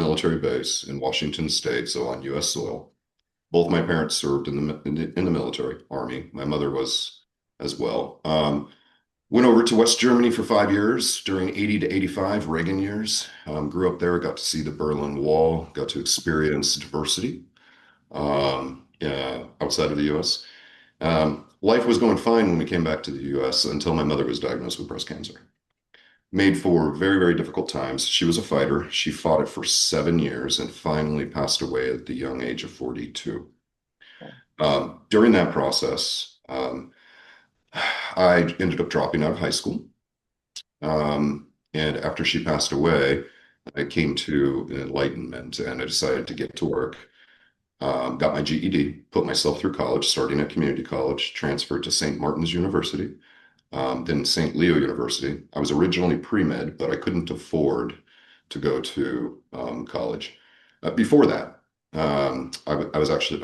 military base in Washington State, so on U.S. soil. Both my parents served in the military, Army. My mother was as well. Went over to West Germany for 5 years during 80 to 85 Reagan years. Grew up there, got to see the Berlin Wall, got to experience diversity yeah, outside of the U.S. Life was going fine when we came back to the U.S. until my mother was diagnosed with breast cancer. Made for very, very difficult times. She was a fighter. She fought it for 7 years and finally passed away at the young age of 42. During that process, I ended up dropping out of high school. And after she passed away, I came to enlightenment and I decided to get to work. Got my GED, put myself through college, starting at community college, transferred to St. Martin's University, then St. Leo University. I was originally pre-med, but I couldn't afford to go to college. Before that, I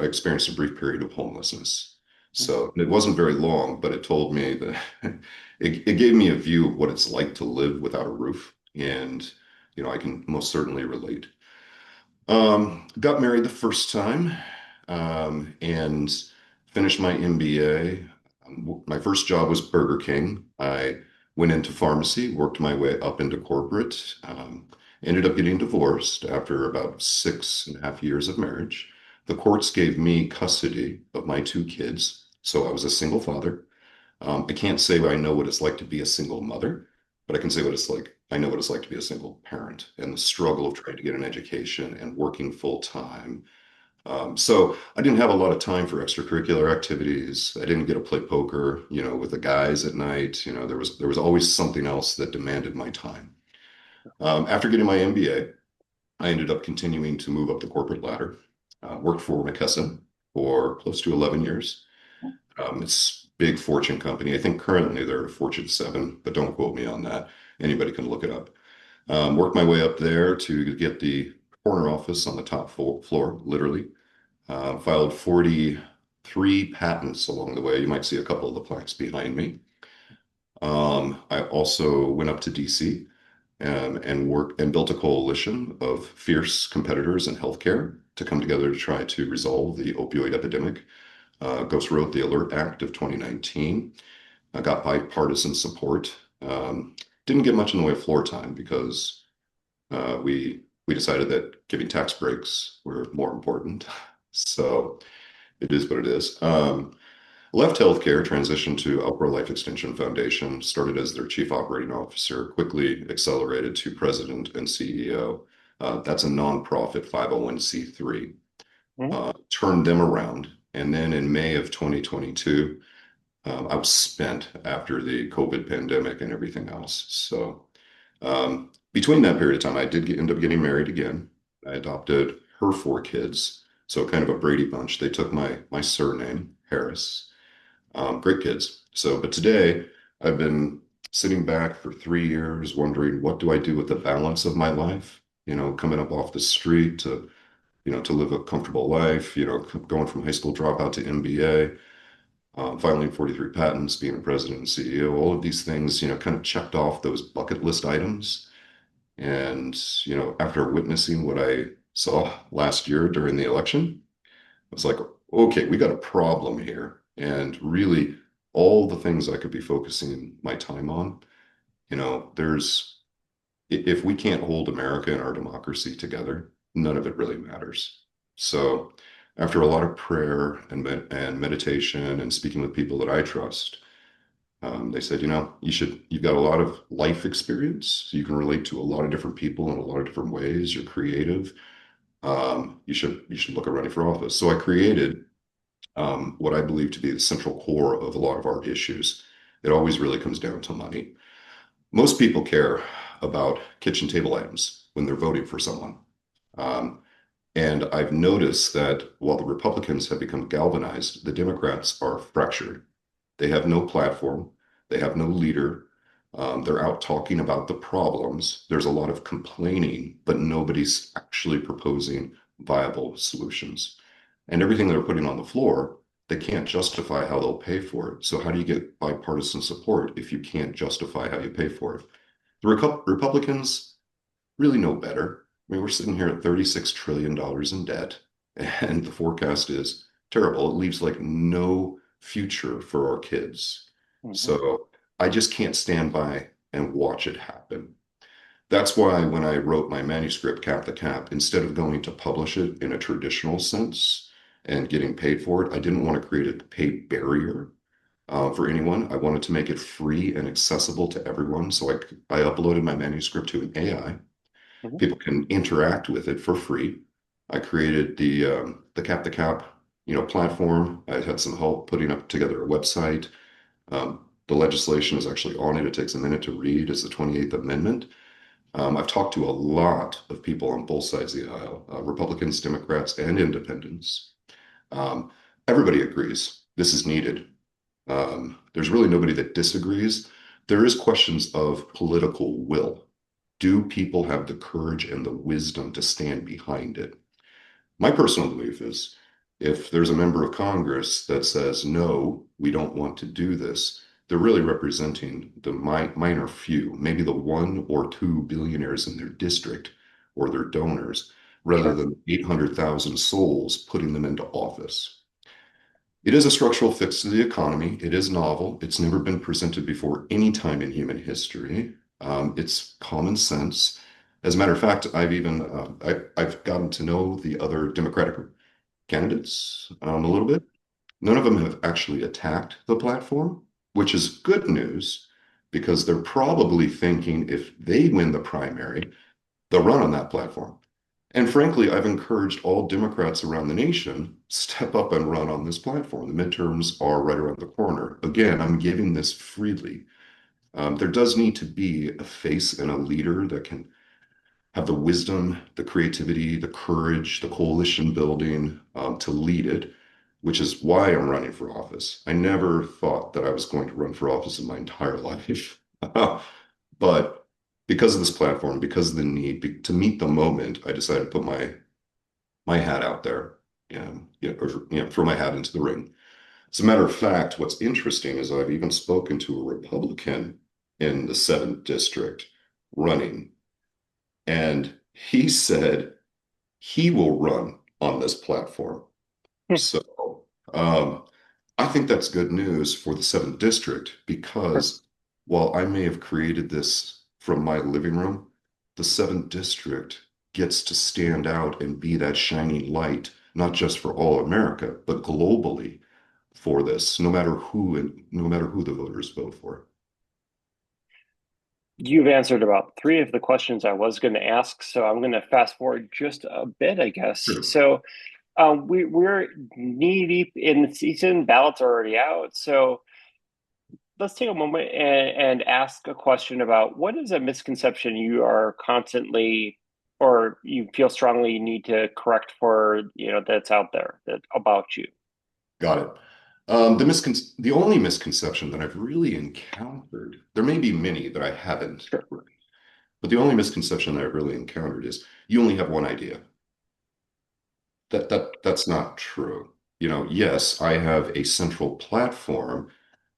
experienced a brief period of homelessness. So it wasn't very long, but it told me that it gave me a view of what it's like to live without a roof. And, I can most certainly relate. Got married the first time and finished my MBA. My first job was Burger King. I went into pharmacy, worked my way up into corporate, ended up getting divorced after about 6.5 years of marriage. The courts gave me custody of my two kids, so I was a single father. I can't say I know what it's like to be a single mother, but I can say what it's like. I know what it's like to be a single parent and the struggle of trying to get an education and working full time. So I didn't have a lot of time for extracurricular activities. I didn't get to play poker, with the guys at night. There was always something else that demanded my time. After getting my MBA, I ended up continuing to move up the corporate ladder. Worked for McKesson for close to 11 years. It's a big Fortune company. I think currently they're a Fortune 7, but don't quote me on that. Anybody can look it up. Worked my way up there to get the corner office on the top floor, literally. Filed 43 patents along the way. You might see a couple of the plaques behind me. I also went up to DC and worked and built a coalition of fierce competitors in healthcare to come together to try to resolve the opioid epidemic. Ghost wrote the Alert Act of 2019. I got bipartisan support. Didn't get much in the way of floor time because we decided that giving tax breaks were more important. So it is what it is. Left healthcare, transitioned to Uproar Life Extension Foundation, started as their chief operating officer, quickly accelerated to president and CEO. That's a nonprofit 501c3. Turned them around. And then in May of 2022, I was spent after the COVID pandemic and everything else. So between that period of time, I did end up getting married again. I adopted her 4 kids. So kind of a Brady bunch. They took my surname, Harris. Great kids. But today I've been sitting back for 3 years wondering, what do I do with the balance of my life? Coming up off the street to live a comfortable life, going from high school dropout to MBA, filing 43 patents, being a president and CEO, all of these things, kind of checked off those bucket list items. And, after witnessing what I saw last year during the election, I was like, okay, we got a problem here. And really, all the things I could be focusing my time on, if we can't hold America and our democracy together, none of it really matters. So, after a lot of prayer and meditation and speaking with people that I trust, they said, you've got a lot of life experience. So you can relate to a lot of different people in a lot of different ways. You're creative. You should look at running for office. So I created what I believe to be the central core of a lot of our issues. It always really comes down to money. Most people care about kitchen table items when they're voting for someone. And I've noticed that while the Republicans have become galvanized, the Democrats are fractured. They have no platform. They have no leader. They're out talking about the problems. There's a lot of complaining, but nobody's actually proposing viable solutions. And everything they're putting on the floor, they can't justify how they'll pay for it. So how do you get bipartisan support if you can't justify how you pay for it? The Republicans really know better. I mean, we're sitting here at $36 trillion in debt, and the forecast is terrible. It leaves like no future for our kids. Hmm. So I just can't stand by and watch it happen. That's why when I wrote my manuscript, Cap the Cap, instead of going to publish it in a traditional sense and getting paid for it, I didn't want to create a paid barrier for anyone. I wanted to make it free and accessible to everyone. So I uploaded my manuscript to an AI. Hmm. People can interact with it for free. I created the Cap the Cap, platform. I had some help putting up together a website. The legislation is actually on it. It takes a minute to read. It's the 28th Amendment. I've talked to a lot of people on both sides of the aisle, Republicans, Democrats, and independents. Um, Everybody agrees this is needed. There's really nobody that disagrees. There is questions of political will. Do people have the courage and the wisdom to stand behind it? My personal belief is if there's a member of Congress that says, no, we don't want to do this, they're really representing the minor few, maybe the one or two billionaires in their district or their donors, rather Sure. than 800,000 souls putting them into office. It is a structural fix to the economy. It is novel. It's never been presented before any time in human history. It's common sense. As a matter of fact, I've gotten to know the other Democratic candidates a little bit. None of them have actually attacked the platform, which is good news because they're probably thinking if they win the primary, they'll run on that platform. And frankly, I've encouraged all Democrats around the nation step up and run on this platform. The midterms are right around the corner. Again, I'm giving this freely. There does need to be a face and a leader that can have the wisdom, the creativity, the courage, the coalition building to lead it, which is why I'm running for office. I never thought that I was going to run for office in my entire life. But because of this platform, because of the need to meet the moment, I decided to put my hat out there and throw my hat into the ring. As a matter of fact, what's interesting is I've even spoken to a Republican in the 7th district running, and he said he will run on this platform. Hmm. So um, I think that's good news for the 7th district Sure. because while I may have created this from my living room, the 7th district gets to stand out and be that shining light, not just for all America, but globally for this, no matter who the voters vote for. You've answered about three of the questions I was going to ask, so I'm going to fast forward just a bit, I guess. Sure. So we're knee deep in the season. Ballots are already out. So let's take a moment and ask a question about what is a misconception you are constantly or you feel strongly you need to correct for, that's out there that about you. Got it. The only misconception that I've really encountered, there may be many that I haven't, Sure. but the only misconception that I've really encountered is you only have one idea. That's not true. Yes, I have a central platform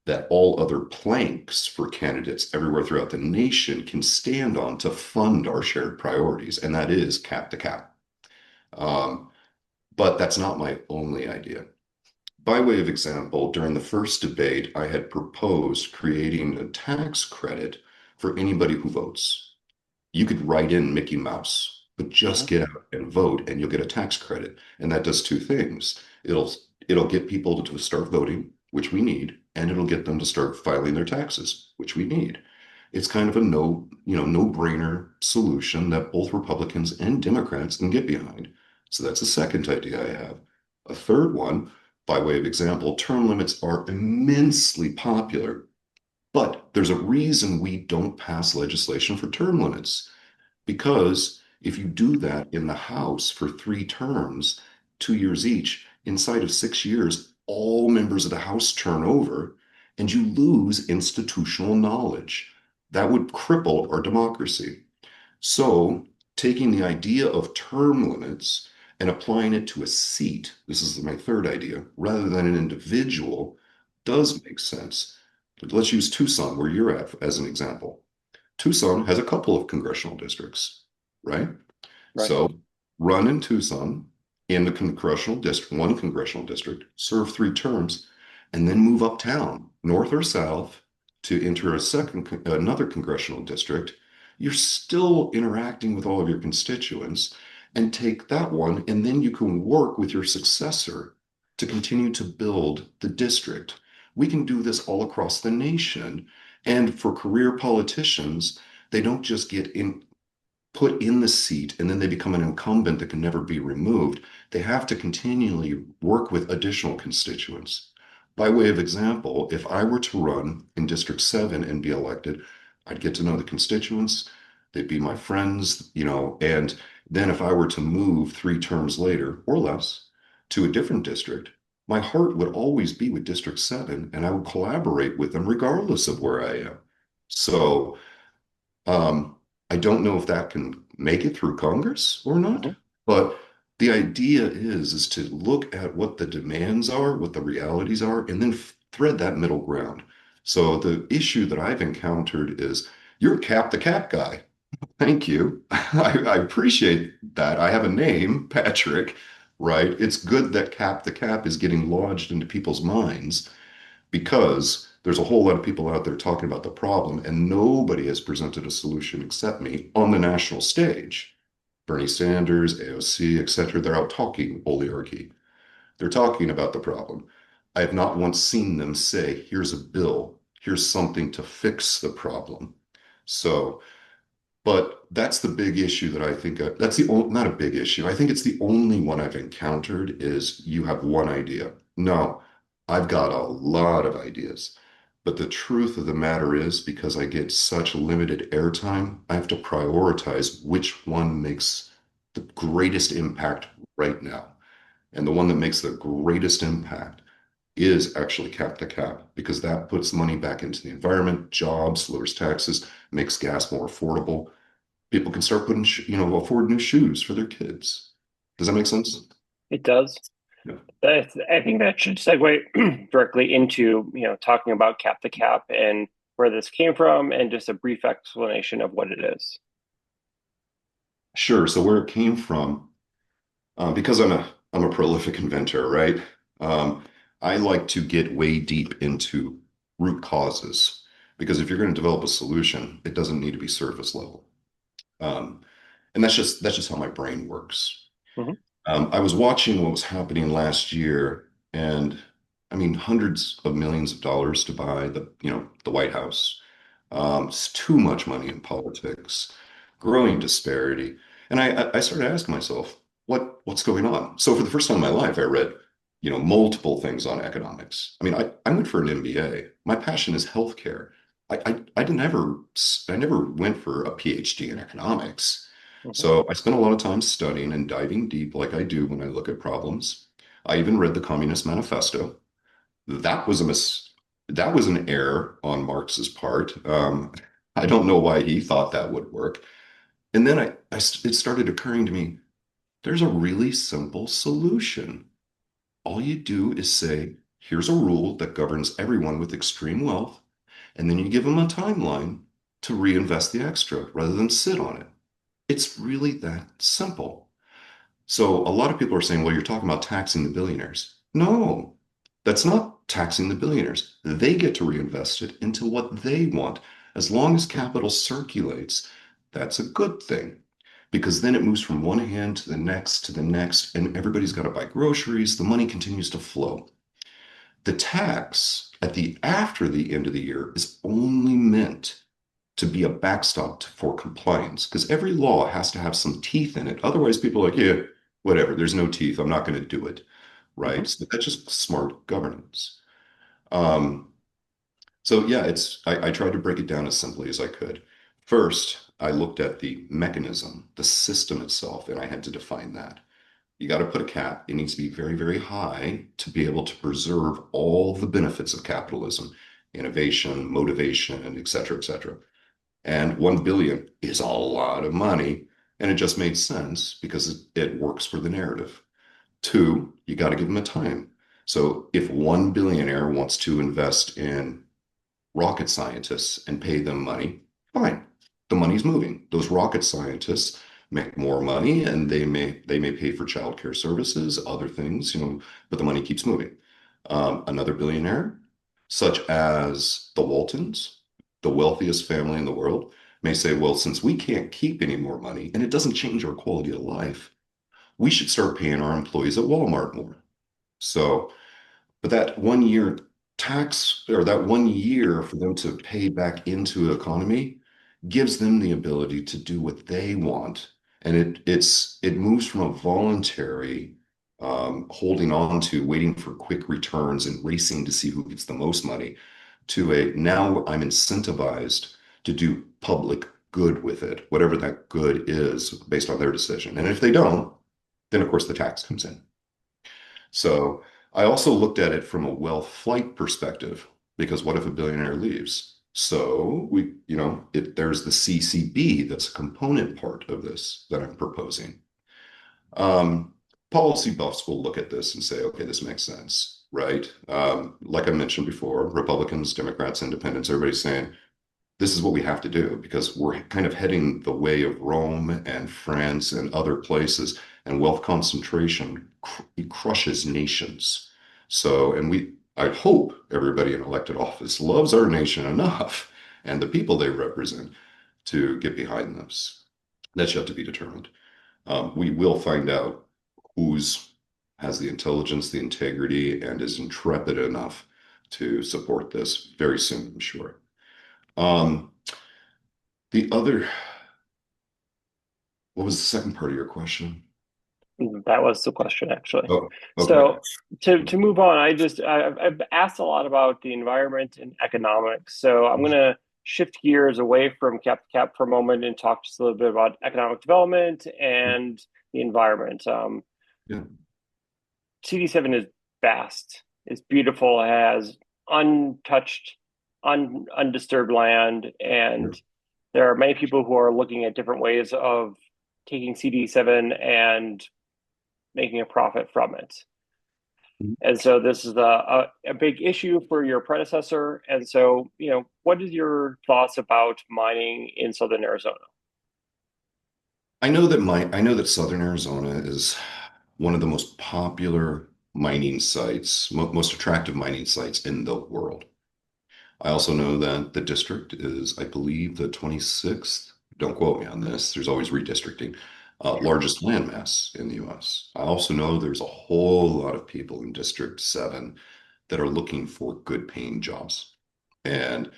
that all other planks for candidates everywhere throughout the nation can stand on to fund our shared priorities, and that is cap to cap. Um, but that's not my only idea. By way of example, during the first debate, I had proposed creating a tax credit for anybody who votes. You could write in Mickey Mouse, but just Mhm. get out and vote, and you'll get a tax credit. And that does two things. It'll get people to start voting, which we need, and it'll get them to start filing their taxes, which we need. It's kind of a no-brainer solution that both Republicans and Democrats can get behind. So that's a second idea I have. A third one, by way of example, term limits are immensely popular, but there's a reason we don't pass legislation for term limits. Because if you do that in the House for 3 terms, 2 years each, inside of 6 years, all members of the House turn over and you lose institutional knowledge. That would cripple our democracy. So, taking the idea of term limits and applying it to a seat, this is my third idea, rather than an individual, does make sense. Let's use Tucson, where you're at, as an example. Tucson has a couple of congressional districts, right? Right. So run in Tucson in the congressional district, one congressional district, serve 3 terms, and then move uptown, north or south, to enter another congressional district. You're still interacting with all of your constituents and take that one, and then you can work with your successor to continue to build the district. We can do this all across the nation. And for career politicians, they don't just get in put in the seat and then they become an incumbent that can never be removed. They have to continually work with additional constituents. By way of example, if I were to run in District 7 and be elected, I'd get to know the constituents, they'd be my friends, and then if I were to move 3 terms later or less to a different district, my heart would always be with District 7 and I would collaborate with them regardless of where I am. So, um, I don't know if that can make it through Congress or not, Hmm. but the idea is to look at what the demands are, what the realities are, and then thread that middle ground. So the issue that I've encountered is you're a cap the cap guy. Thank you. I appreciate that. I have a name, Patrick, right? It's good that cap the cap is getting lodged into people's minds because there's a whole lot of people out there talking about the problem, and nobody has presented a solution except me on the national stage. Bernie Sanders, AOC, etc. They're out talking oligarchy. They're talking about the problem. I have not once seen them say, here's a bill, here's something to fix the problem. So, but that's the big issue that I think that's the only, not a big issue. I think it's the only one I've encountered is you have one idea. No, I've got a lot of ideas. But the truth of the matter is, because I get such limited airtime, I have to prioritize which one makes the greatest impact right now. And the one that makes the greatest impact is actually cap to cap because that puts money back into the environment, jobs, lowers taxes, makes gas more affordable. People can start putting, afford new shoes for their kids. Does that make sense? It does. Yeah. I think that should segue directly into, talking about cap to cap and where this came from and just a brief explanation of what it is. Sure. So where it came from, because I'm a prolific inventor, right? Um, I like to get way deep into root causes because if you're going to develop a solution, it doesn't need to be surface level. Um, and that's just how my brain works. Hmm. I was watching what was happening last year, and I mean, hundreds of millions of dollars to buy the White House. It's too much money in politics, growing disparity. And I started asking myself, what's going on? So for the first time in my life, I read, multiple things on economics. I mean, I went for an MBA. My passion is healthcare. I never went for a PhD in economics. Hmm. So I spent a lot of time studying and diving deep like I do when I look at problems. I even read the Communist Manifesto. That was a mis that was an error on Marx's part. I don't know why he thought that would work. And then it started occurring to me, there's a really simple solution. All you do is say, here's a rule that governs everyone with extreme wealth, and then you give them a timeline to reinvest the extra rather than sit on it. It's really that simple. So a lot of people are saying, well, you're talking about taxing the billionaires. No, that's not taxing the billionaires. They get to reinvest it into what they want. As long as capital circulates, that's a good thing because then it moves from one hand to the next, and everybody's got to buy groceries. The money continues to flow. The tax at the after the end of the year is only meant to be a backstop for compliance because every law has to have some teeth in it. Otherwise, people are like, yeah, whatever, there's no teeth. I'm not going to do it. Hmm. Right. So that's just smart governance. Um, so yeah, I tried to break it down as simply as I could. First, I looked at the mechanism, the system itself, and I had to define that. You got to put a cap. It needs to be very, very high to be able to preserve all the benefits of capitalism, innovation, motivation, and et cetera, et cetera. And 1 billion is a lot of money. And it just made sense because it works for the narrative. Two, you got to give them a time. So if one billionaire wants to invest in rocket scientists and pay them money, fine. The money's moving. Those rocket scientists make more money, and they may pay for childcare services, other things, but the money keeps moving. Another billionaire, such as the Waltons, the wealthiest family in the world, may say, well, since we can't keep any more money and it doesn't change our quality of life, we should start paying our employees at Walmart more. So, but that 1 year tax, or that 1 year for them to pay back into the economy, gives them the ability to do what they want. And it moves from a voluntary holding on to waiting for quick returns and racing to see who gets the most money, to a now I'm incentivized to do public good with it, whatever that good is based on their decision. And if they don't, then of course the tax comes in. So I also looked at it from a wealth flight perspective, because what if a billionaire leaves? So there's the CCB that's a component part of this that I'm proposing. Um, Policy buffs will look at this and say, okay, this makes sense, right? Like I mentioned before, Republicans, Democrats, Independents, everybody's saying, this is what we have to do because we're kind of heading the way of Rome and France and other places, and wealth concentration crushes nations. So, I hope everybody in elected office loves our nation enough and the people they represent to get behind this. That's yet to be determined. We will find out who's has the intelligence, the integrity, and is intrepid enough to support this very soon, I'm sure. Um, the other, what was the second part of your question? That was the question, actually. Oh, okay. So to move on, I've asked a lot about the environment and economics. So I'm going to shift gears away from cap to cap for a moment and talk just a little bit about economic development and the environment. Yeah, CD7 is vast. It's beautiful. It has untouched, undisturbed land, yeah. and there are many people who are looking at different ways of taking CD7 and making a profit from it. And so this is a big issue for your predecessor. And so, what is your thoughts about mining in Southern Arizona? I know that Southern Arizona is one of the most popular mining sites, most attractive mining sites in the world. I also know that the district is, I believe, the 26th. Don't quote me on this. There's always redistricting. Largest landmass in the US. I also know there's a whole lot of people in District 7 that are looking for good paying jobs. And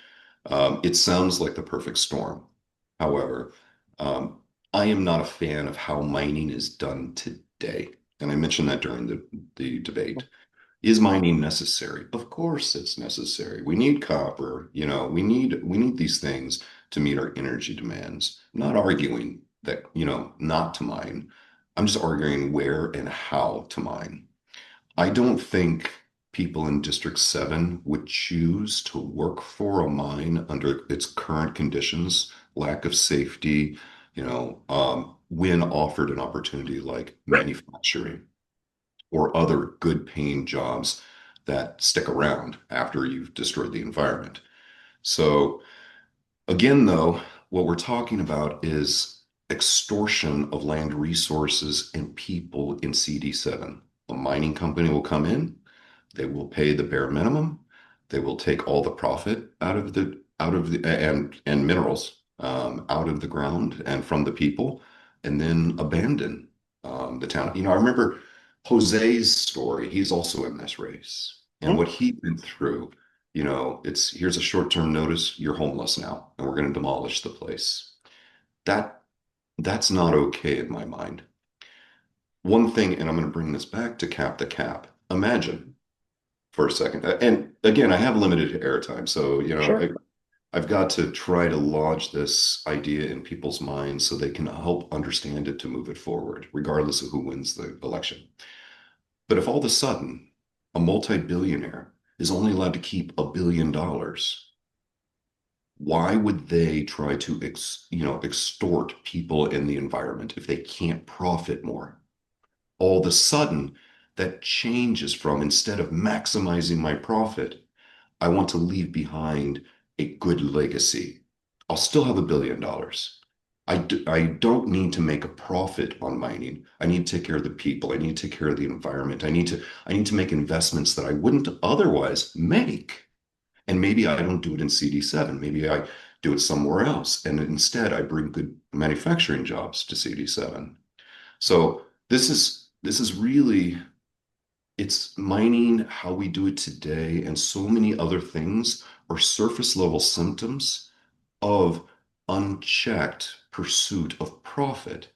it sounds like the perfect storm. However, um, I am not a fan of how mining is done today. And I mentioned that during the debate. Is mining necessary? Of course it's necessary. We need copper, we need these things to meet our energy demands. I'm not arguing that, not to mine. I'm just arguing where and how to mine. I don't think people in District 7 would choose to work for a mine under its current conditions, lack of safety, when offered an opportunity like manufacturing or other good paying jobs that stick around after you've destroyed the environment. So, again, though, what we're talking about is extortion of land resources and people in CD7. A mining company will come in, they will pay the bare minimum, they will take all the profit out of the and minerals out of the ground and from the people, and then abandon the town. I remember Jose's story. He's also in this race, and Hmm? what he went through. It's here's a short-term notice. You're homeless now, and we're going to demolish the place. That that's not okay in my mind. One thing, and I'm going to bring this back to cap the cap. Imagine for a second, and again, I have limited airtime, so Sure. I've got to try to lodge this idea in people's minds so they can help understand it to move it forward, regardless of who wins the election. But if all of a sudden a multi-billionaire is only allowed to keep $1 billion, why would they try to extort people in the environment if they can't profit more? All of a sudden, that changes from, instead of maximizing my profit, I want to leave behind a good legacy. I'll still have $1 billion. I don't need to make a profit on mining. I need to take care of the people. I need to take care of the environment. I need to make investments that I wouldn't otherwise make. And maybe I don't do it in CD7. Maybe I do it somewhere else. And instead I bring good manufacturing jobs to CD7. So this is really it's mining how we do it today, and so many other things are surface level symptoms of unchecked pursuit of profit.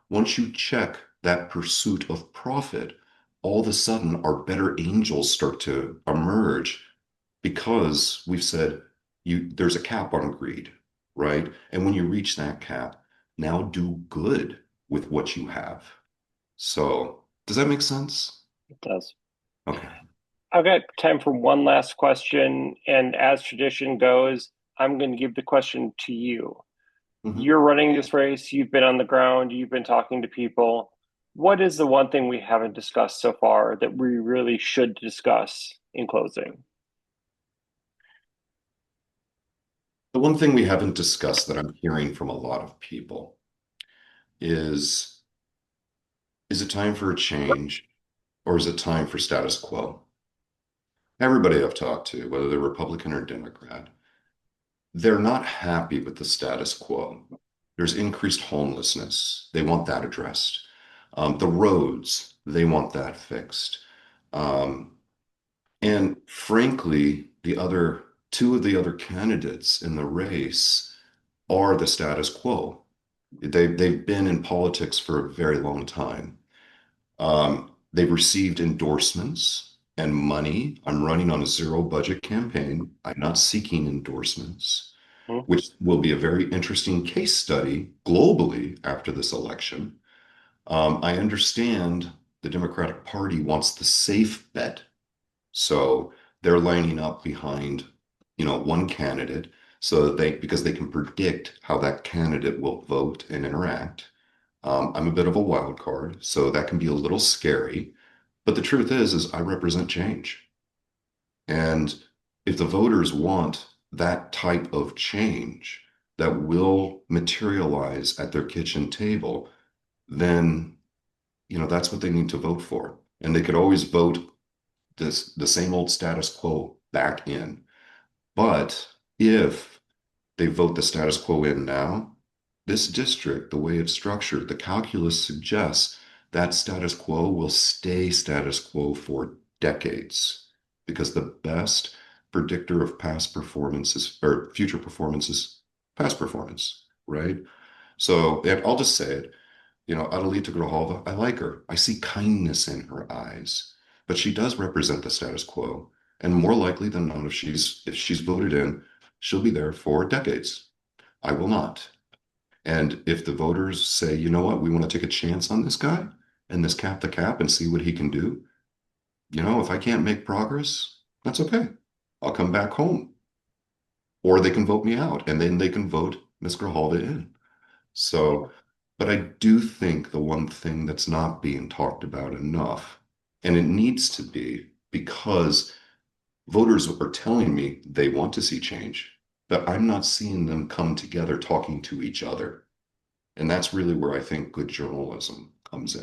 Once you check that pursuit of profit, all of a sudden our better angels start to emerge because we've said there's a cap on greed, right? And when you reach that cap, now do good with what you have. So, does that make sense? It does. Okay. I've got time for one last question, and as tradition goes, I'm going to give the question to you. Mhm. You're running this race, you've been on the ground, you've been talking to people. What is the one thing we haven't discussed so far that we really should discuss in closing? The one thing we haven't discussed that I'm hearing from a lot of people is is it time for a change or is it time for status quo? Everybody I've talked to, whether they're Republican or Democrat, they're not happy with the status quo. There's increased homelessness. They want that addressed. The roads, they want that fixed. Um, and frankly, the other two of the other candidates in the race are the status quo. They've been in politics for a very long time. They've received endorsements and money. I'm running on a zero budget campaign. I'm not seeking endorsements, Hmm? which will be a very interesting case study globally after this election. I understand the Democratic Party wants the safe bet, so they're lining up behind, one candidate so that because they can predict how that candidate will vote and interact. I'm a bit of a wild card, so that can be a little scary. But the truth is I represent change. And if the voters want that type of change that will materialize at their kitchen table, then, that's what they need to vote for. And they could always vote the same old status quo back in. But if they vote the status quo in now, this district, the way it's structured, the calculus suggests that status quo will stay status quo for decades because the best predictor of past performances or future performance is past performance, right? So, and I'll just say it, Adelita Grijalva, I like her. I see kindness in her eyes, but she does represent the status quo. And more likely than not, if she's voted in, she'll be there for decades. I will not. And if the voters say, you know what, we want to take a chance on this guy and this cap the cap and see what he can do, if I can't make progress, that's okay. I'll come back home. Or they can vote me out and then they can vote Ms. Grijalva in. So, Sure. but I do think the one thing that's not being talked about enough, and it needs to be because voters are telling me they want to see change, but I'm not seeing them come together talking to each other. And that's really where I think good journalism comes in.